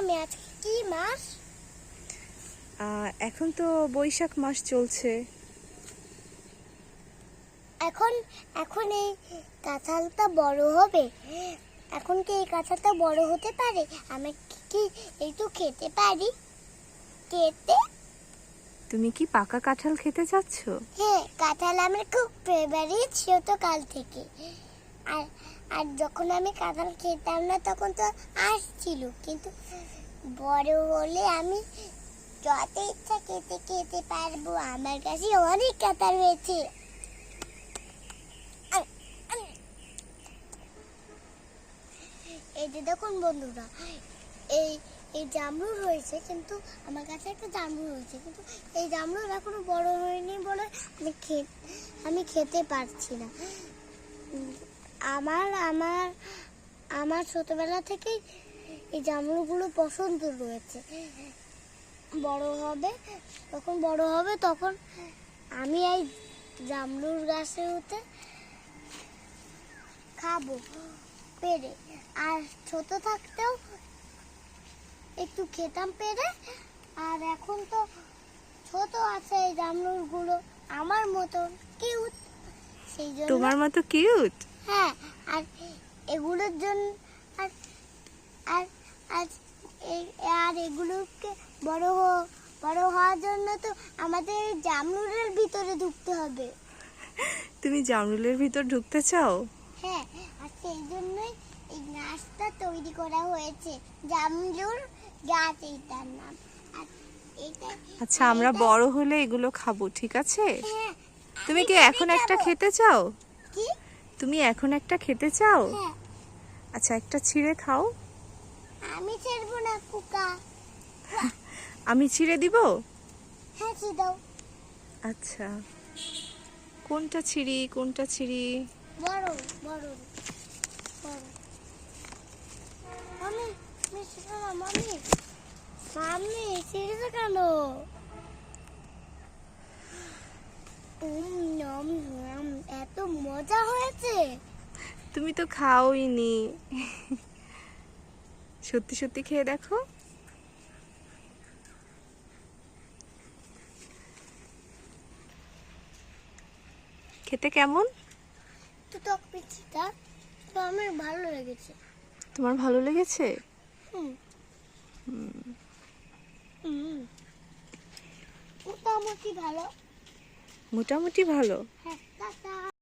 মামি আজকে কি মাস? এখন তো বৈশাখ মাস চলছে। এখন এখন এই কাঁঠালটা বড় হবে। এখন কি এই কাঁঠালটা বড় হতে পারে? আমি কি একটু খেতে পারি? খেতে? তুমি কি পাকা কাঁঠাল খেতে চাচ্ছ? হ্যাঁ, কাঁঠাল আমার খুব ফেভারিট, ছোট কাল থেকে। আর আর যখন আমি কাঁঠাল খেতাম না তখন তো আসছিল, কিন্তু বড় হলে আমি যত ইচ্ছা খেতে খেতে পারবো। আমার কাছে অনেক কাঁঠাল হয়েছে। এই যে দেখুন বন্ধুরা, এই এই জামরুল হয়েছে, কিন্তু আমার কাছে একটা জামরুল হয়েছে, কিন্তু এই জামরুল এখনো বড় হয়নি বলে আমি খেতে পারছি না। আমার আমার আমার ছোটবেলা থেকেই এই জামরুলগুলো পছন্দ রয়েছে। বড় হবে তখন আমি এই জামরুল গাছে উঠে খাবো পেরে। আর ছোট থাকতেও একটু খেতাম পেরে। আর এখন তো ছোট আছে এই জামরুলগুলো, আমার মতো কিউট, সেই জন্য। তোমার মতো কিউট? হ্যাঁ, আর এগুলোর জন্য আর আর আর আর এগুলোকে বড় হওয়ার জন্য তো আমাদের জামরুলের ভিতরে ঢুকতে হবে। তুমি জামরুলের ভিতর ঢুকতে চাও? হ্যাঁ, আর সেই জন্যই এই গাছটা তৈরি করা হয়েছে, জামরুল গাছ এইটার নাম। আর এটা আচ্ছা, আমরা বড় হলে এগুলো খাবো, ঠিক আছে? হ্যাঁ, তুমি আমি কি পেরে এখন একটা যাবো। খেতে চাও? কি? তুমি এখন একটা খেতে চাও? হ্যাঁ, আচ্ছা, একটা ছিঁড়ে খাও। আমি ছাড়বো না কুকা। আমি ছিঁড়ে দিব? হ্যাঁ, দাও। আচ্ছা, কোনটা ছিঁড়ি কোনটা ছিঁড়ি? বড় বড় বড়। মামি মিষ্টি খাও, মামি মামি ছিঁড়েছো কেন? নম নম, এত মজা হয়েছে। তুমি তো খাওইনি। সত্যি সত্যি খেয়ে দেখো। খেতে কেমন? তো টক মিষ্টিটা তো আমার ভালো লেগেছে। তোমার ভালো লেগেছে? হুম হুম, মোটামুটি ভালো। মোটামুটি ভালো। হ্যাঁ, টাটা।